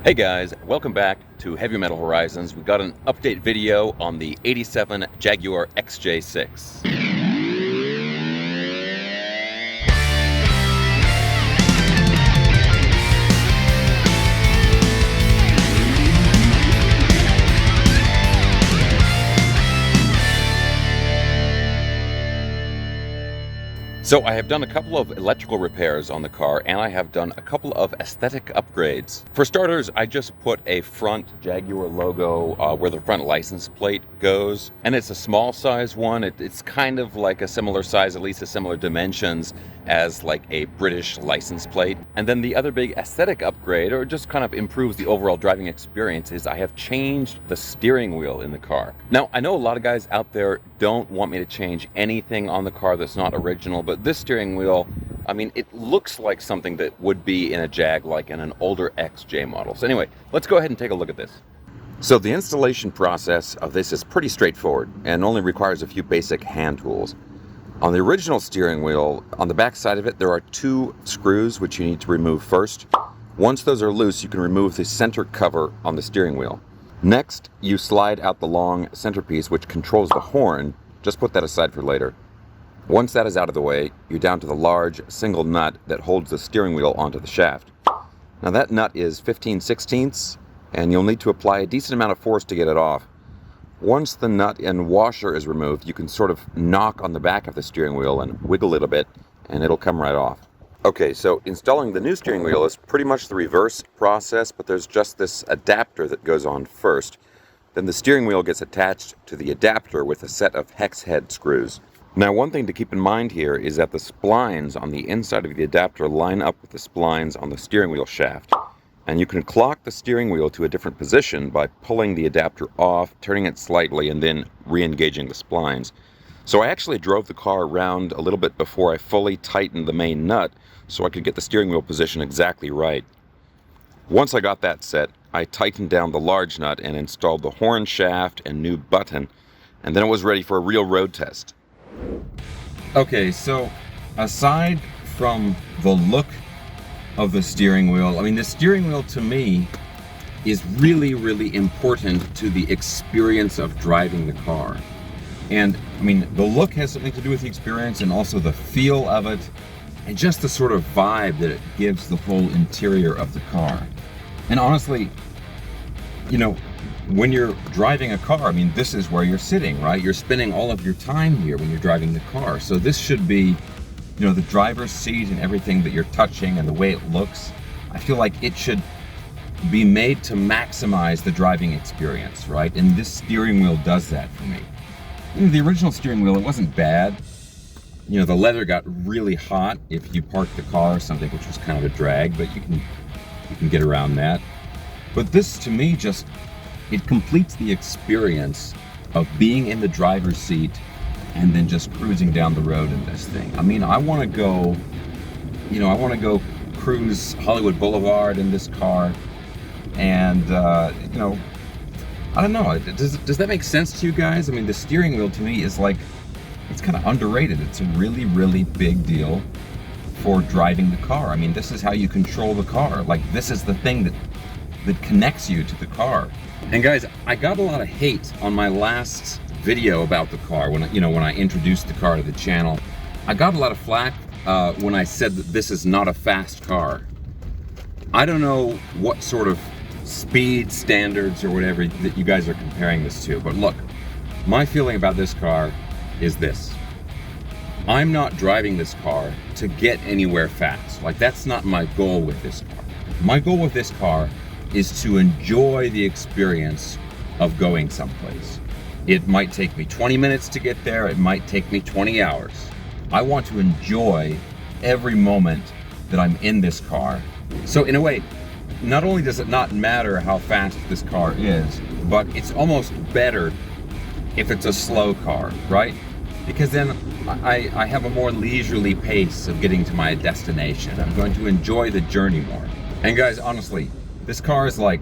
Hey guys, welcome back to Heavy Metal Horizons. We got an update video on the 87 Jaguar XJ6. So I have done a couple of electrical repairs on the car, and I have done a couple of aesthetic upgrades. For starters, I just put a front Jaguar logo where the front license plate goes, and it's a small size one. It's kind of like a similar size, at least a similar dimensions as like a British license plate. And then the other big aesthetic upgrade, or just kind of improves the overall driving experience, is I have changed the steering wheel in the car. Now, I know a lot of guys out there don't want me to change anything on the car that's not original, but this steering wheel, I mean, it looks like something that would be in a Jag, like in an older XJ model. So anyway, let's go ahead and take a look at this. So the installation process of this is pretty straightforward and only requires a few basic hand tools. On the original steering wheel, on the back side of it, there are two screws which you need to remove first. Once those are loose, you can remove the center cover on the steering wheel. Next, you slide out the long centerpiece which controls the horn. Just put that aside for later. Once that is out of the way, you're down to the large single nut that holds the steering wheel onto the shaft. Now that nut is 15/16, and you'll need to apply a decent amount of force to get it off. Once the nut and washer is removed, you can sort of knock on the back of the steering wheel and wiggle it a bit, and it'll come right off. Okay, so installing the new steering wheel is pretty much the reverse process, but there's just this adapter that goes on first. Then the steering wheel gets attached to the adapter with a set of hex head screws. Now, one thing to keep in mind here is that the splines on the inside of the adapter line up with the splines on the steering wheel shaft. And you can clock the steering wheel to a different position by pulling the adapter off, turning it slightly, and then re-engaging the splines. So I actually drove the car around a little bit before I fully tightened the main nut so I could get the steering wheel position exactly right. Once I got that set, I tightened down the large nut and installed the horn shaft and new button, and then it was ready for a real road test. Okay, so aside from the look of the steering wheel, I mean, the steering wheel to me is really, really important to the experience of driving the car. And I mean, the look has something to do with the experience, and also the feel of it, and just the sort of vibe that it gives the whole interior of the car. And honestly, you know, when you're driving a car, I mean, this is where you're sitting, right? You're spending all of your time here when you're driving the car. So this should be, you know, the driver's seat and everything that you're touching and the way it looks. I feel like it should be made to maximize the driving experience, right? And this steering wheel does that for me. You know, the original steering wheel, it wasn't bad. You know, the leather got really hot if you parked the car or something, which was kind of a drag, but you can get around that. But this, to me, just, it completes the experience of being in the driver's seat and then just cruising down the road in this thing. I mean, I want to go, you know, I want to go cruise Hollywood Boulevard in this car, and you know, I don't know, does that make sense to you guys? I mean, the steering wheel to me is like, it's kind of underrated. It's a really, really big deal for driving the car. I mean, this is how you control the car. Like, this is the thing that connects you to the car. And guys, I got a lot of hate on my last video about the car when I introduced the car to the channel. I got a lot of flack when I said that this is not a fast car. I don't know what sort of speed standards or whatever that you guys are comparing this to, but look, my feeling about this car is this. I'm not driving this car to get anywhere fast. Like, that's not my goal with this car. My goal with this car is to enjoy the experience of going someplace. It might take me 20 minutes to get there, it might take me 20 hours. I want to enjoy every moment that I'm in this car. So in a way, not only does it not matter how fast this car is, but it's almost better if it's a slow car, right? Because then I have a more leisurely pace of getting to my destination. I'm going to enjoy the journey more. And guys, honestly, this car is like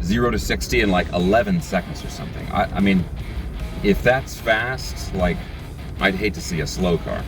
0 to 60 in like 11 seconds or something. I mean, if that's fast, like, I'd hate to see a slow car.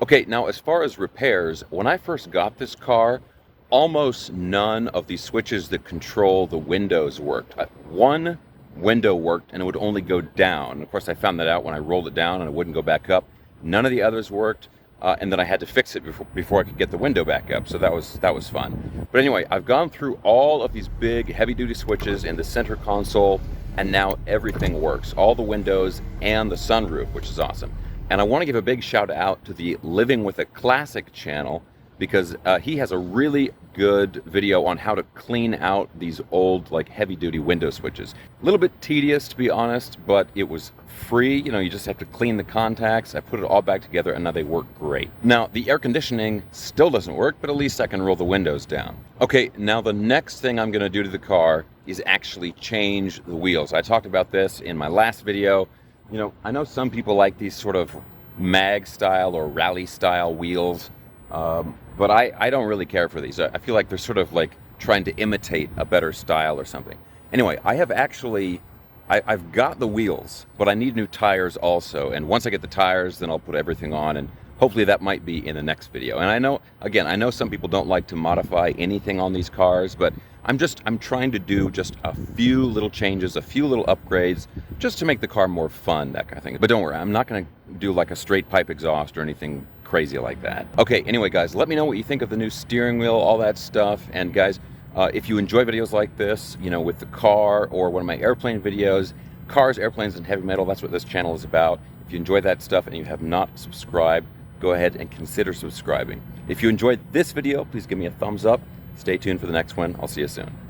Okay, now as far as repairs, when I first got this car, almost none of these switches that control the windows worked. One window worked and it would only go down. Of course, I found that out when I rolled it down and it wouldn't go back up. None of the others worked, and then I had to fix it before I could get the window back up. So that was fun. But anyway, I've gone through all of these big heavy-duty switches in the center console, and now everything works. All the windows and the sunroof, which is awesome. And I want to give a big shout out to the Living with a Classic channel, because he has a really good video on how to clean out these old, like, heavy-duty window switches. A little bit tedious, to be honest, but it was free. You know, you just have to clean the contacts. I put it all back together, and now they work great. Now, the air conditioning still doesn't work, but at least I can roll the windows down. Okay, now the next thing I'm going to do to the car is actually change the wheels. I talked about this in my last video. You know, I know some people like these sort of mag-style or rally-style wheels, but I don't really care for these. I feel like they're sort of like trying to imitate a better style or something. Anyway, I've got the wheels, but I need new tires also. And once I get the tires, then I'll put everything on, and hopefully that might be in the next video. And I know some people don't like to modify anything on these cars, but I'm trying to do just a few little changes, a few little upgrades, just to make the car more fun, that kind of thing. But don't worry, I'm not going to do like a straight pipe exhaust or anything crazy like that. Okay, anyway, guys, let me know what you think of the new steering wheel, all that stuff. And guys, if you enjoy videos like this, you know, with the car or one of my airplane videos, cars, airplanes, and heavy metal, that's what this channel is about. If you enjoy that stuff and you have not subscribed, go ahead and consider subscribing. If you enjoyed this video, please give me a thumbs up. Stay tuned for the next one. I'll see you soon.